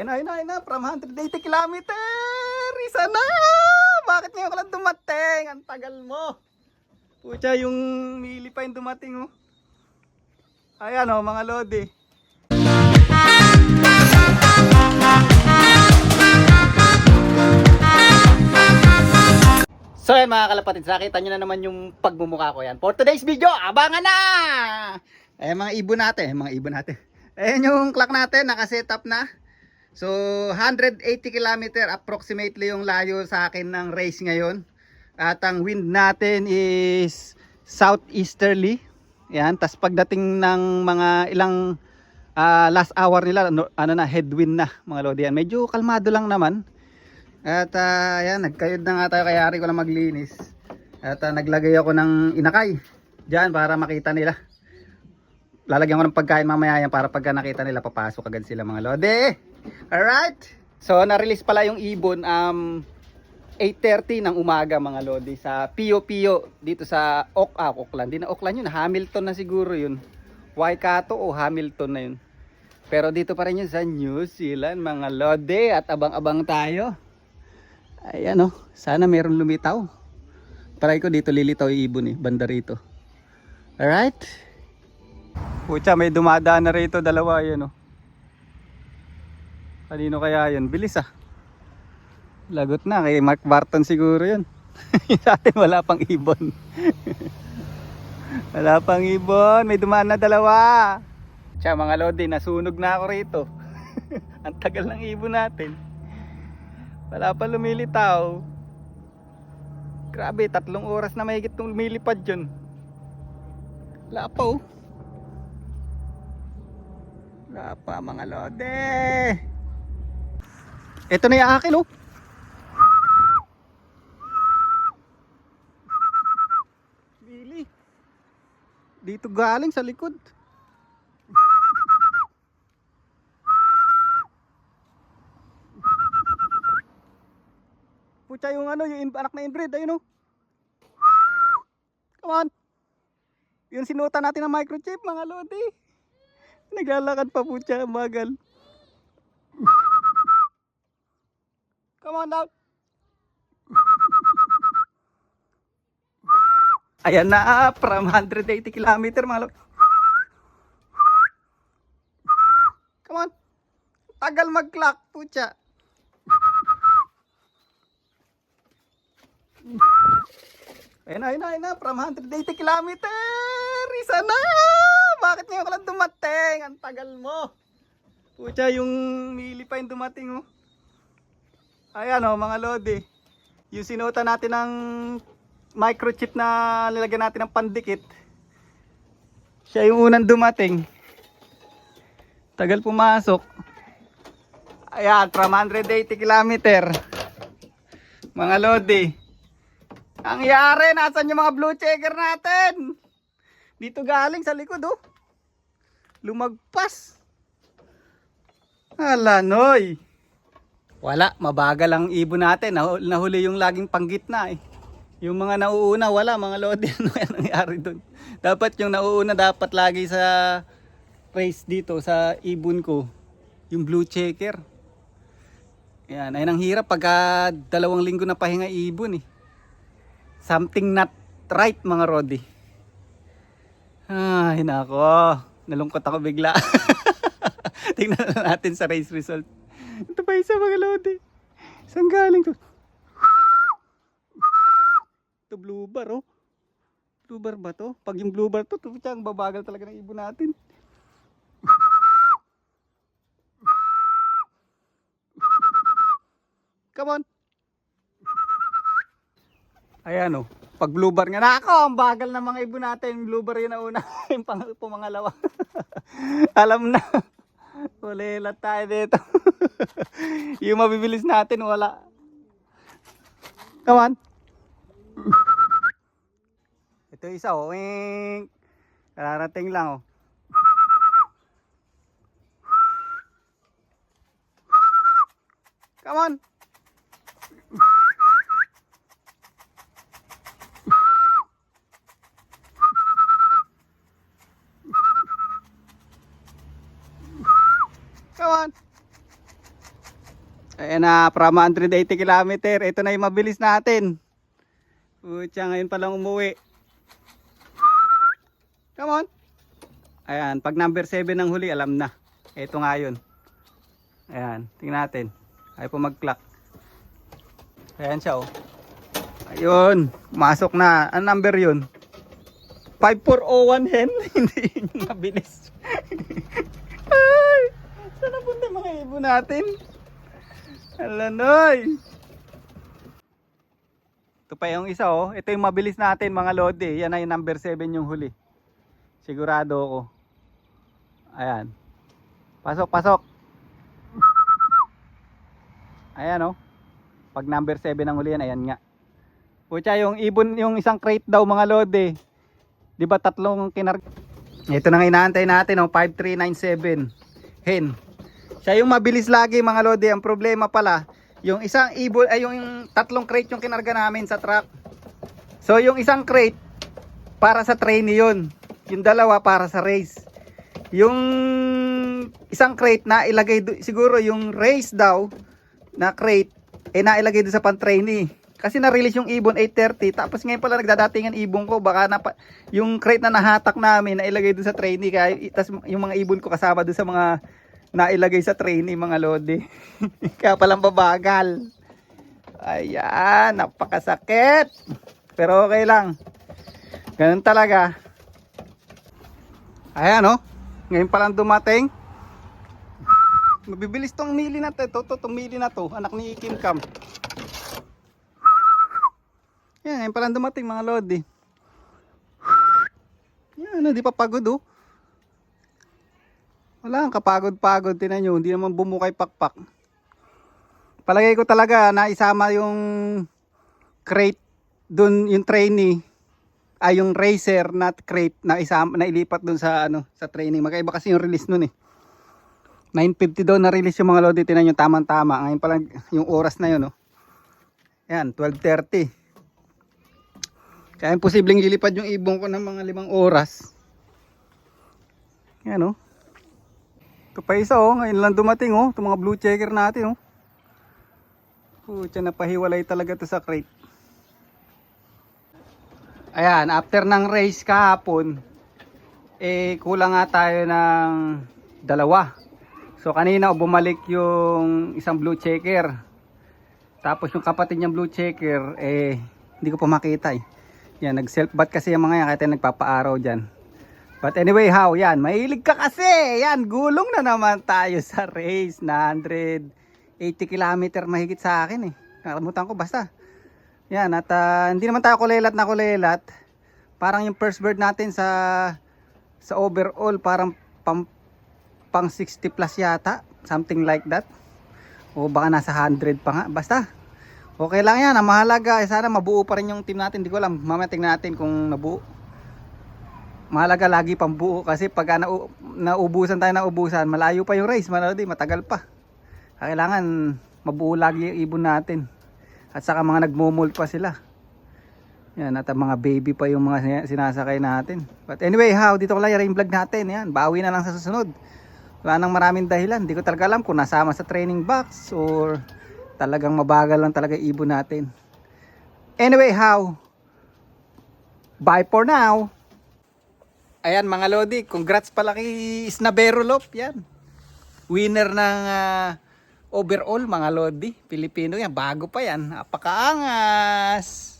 Ayun na, from 180 kilometer. Isa na! Bakit ngayon ka lang dumating? Ang tagal mo. Pucha, yung mili pa yung dumating, oh. Ayan, oh, mga lodi. So yan mga kalapatid, nakita nyo na naman yung pagmumukha ko yan. For today's video, abangan na! Mga ibon natin. Ayan yung clock natin, nakasetup na. So 180 km approximately yung layo sa akin ng race ngayon. At ang wind natin is southeasterly. Yan, tas pagdating ng mga ilang last hour nila, ano na, headwind na mga lodi yan. Medyo kalmado lang naman. At ayan, nagkayod na nga tayo, kaya ari ko na maglinis. At naglagay ako ng inakay dyan para makita nila. Lalagyan ko ng pagkain mamaya yan para pagka nakita nila, papasok agad sila mga lodi. Alright. So na-release pala yung ibon 8:30 ng umaga mga lodi sa Pio Pio dito sa Auckland. Di na Auckland yun, Hamilton na siguro yun. Waikato o Hamilton na yun. Pero dito pa rin yun sa New Zealand mga lodi, at abang-abang tayo. Ayan, oh, sana meron lumitaw. Try ko dito lilitaw yung ibon eh, banda rito. Alright. Pucha, may dumadaan na rito, dalawa yan, oh. Kanino kaya yun? Bilis ah. Lagot na, kay Mark Barton siguro yun. Sa atin wala pang ibon. Wala pang ibon, may dumaan na dalawa. Tiyan mga lodi, nasunog na ako rito. Ang tagal ng ibon natin. Wala pa lumilitaw. Grabe, 3 oras na mahigit lumilipad yun. Wala pa, oh. Wala pa mga lodi. Ito na yung akin, oh. Bili. Dito galing sa likod. Pucha, yung ano, yung anak na inbreed, ayun, oh. Come on. Yung sinuta natin ng microchip mga lodi. Naglalakad pa, pucha, magal. Come on now. Ayan na, from 180 km mga lodi. Come on. Tagal mag-clock, pucha. Ayun na, from 180 km. Isa na! Bakit ngayon ka lang dumating? Ang tagal mo. Pucha, yung mili pa yung dumating, oh. Ayan, oh, mga lodi. Yung sinuta natin ng microchip na nilagyan natin ng pandikit. Siya yung unang dumating. Tagal pumasok. Ayan, from 180 km. Mga lodi. Ang yari, nasan yung mga blue checker natin? Dito galing sa likod, oh. Lumagpas. Hala, noy. Wala, mabagal ang ibon natin. Nahuli yung laging panggitna eh. Yung mga nauuna, wala mga lodi. Ano yan nangyari dun? Dapat yung nauuna, dapat lagi sa race dito sa ibon ko. Yung blue checker. Yan, ay nang hirap pagka 2 linggo na pahinga ibon eh. Something not right mga Rodi. Ay nako, nalungkot ako bigla. Tingnan natin sa race result. Ito pa isa mga Lodi. Saan galing to? Ito blue bar, oh. Blue bar ba to? Pag yung blue bar to, ang babagal talaga ng ibon natin. Come on. Ayan, oh. Pag blue bar nga na ako, ang bagal ng mga ibon natin. Blue bar yun na una. Yung pumangalawa. Alam na. Ulilat tayo dito. Yung mabibilis natin, wala. Come on. Ito isa, oh. Kararating lang, oh. Come on. Come on. Ayan na, from 180 kilometer. Ito na yung mabilis natin. Putya, ngayon pa lang umuwi. Come on. Ayan, pag number 7 ng huli, alam na. Ito nga yun. Ayan, tingnan natin. Ayaw po mag-clock. Ayan siya, oh. Ayun, masok na. Ang number yun? 5401 hen. Hindi yun mabilis. Ay, saan napunta yung mga ibon natin? Alanoy. Ito pa yung isa, oh. Ito yung mabilis natin mga lodi. Yan ay number 7 yung huli. Sigurado ako. Ayan. Pasok, pasok. Ayan, oh. Pag number 7 ang huli yan, ayan nga. Pucha, yung ibon, yung isang crate daw mga lodi. Di ba tatlong kinarga? Ito na nga inaantay natin, oh. 5397. Hen. Siya yung mabilis lagi mga lodi. Ang problema pala, yung isang ibon ay yung tatlong crate yung kinarga namin sa truck. So yung isang crate para sa trainee yun. Yung dalawa para sa race. Yung isang crate na ilagay siguro yung race daw na crate nailagay doon sa pan-trainee. Kasi na-release yung ibon 8:30 tapos ngayon pala nagdadatingan ibon ko baka yung crate na nahatak namin na ilagay doon sa trainee kaya yung mga ibon ko kasama doon sa mga nailagay sa trainee mga lodi. Kaya palang babagal. Ayan, napakasakit. Pero okay lang. Ganun talaga. Ayan, oh. Ngayon palang dumating. Mabibilis tong mili na to. Tong mili na to. Anak ni Kim Cam. Yan, ngayon palang dumating mga lodi. Yan, di pa pagod, oh. Wala ang kapagod-pagod, tinan nyo, hindi naman bumukay pakpak. Palagay ko talaga na isama yung crate dun, yung trainee ay yung racer na crate na isama na ilipat dun sa sa training. Magkaiba kasi yung release nun eh. 9:50 daw na release yung mga lodi, tinan nyo tamang-tama. Ngayon pa lang yung oras na yun, oh. Yan, 12:30. Kaya imposibleng lilipad yung ibon ko ng mga 5 oras. Yan, oh. Ito pa isa, oh. Ngayon lang dumating, oh. Itong mga blue checker natin, oh. Pucha, napahiwalay talaga to sa crate. Ayan, after ng race kahapon, kulang nga tayo ng 2. So kanina bumalik yung isang blue checker. Tapos yung kapatid niyang blue checker, hindi ko pa makita eh. Yan, nag-self bath kasi yung mga yan, kaya tayo nagpapaaraw dyan. But anyway, how? Yan, mahilig ka kasi. Yan, gulong na naman tayo sa race na 180 km mahigit sa akin eh. Nakalimutan ko basta. Yan, at hindi naman tayo kulelat na kulelat. Parang yung first bird natin sa overall, parang pang 60 plus yata. Something like that. O baka nasa 100 pa nga. Basta, okay lang yan. Ang mahalaga, sana mabuo pa rin yung team natin. Hindi ko alam, mamaya tingnan natin kung nabuo. Mahalaga lagi pang buo kasi pag naubusan tayo na ubusan, malayo pa yung race, matagal pa. Kailangan mabuo lagi yung ibon natin. At saka mga nagmumult pa sila. Yan, at mga baby pa yung mga sinasakay natin. But anyway, how? Dito ko lang yung vlog natin. Yan, bawi na lang sa susunod. Wala nang maraming dahilan. Hindi ko talaga alam kung nasama sa training box or talagang mabagal lang talaga ibon natin. Anyway, how? Bye for now. Ayan mga lodi, congrats pala kay Snabero Lop. Yan, winner ng overall mga lodi, Pilipino yan, bago pa yan, napakaangas.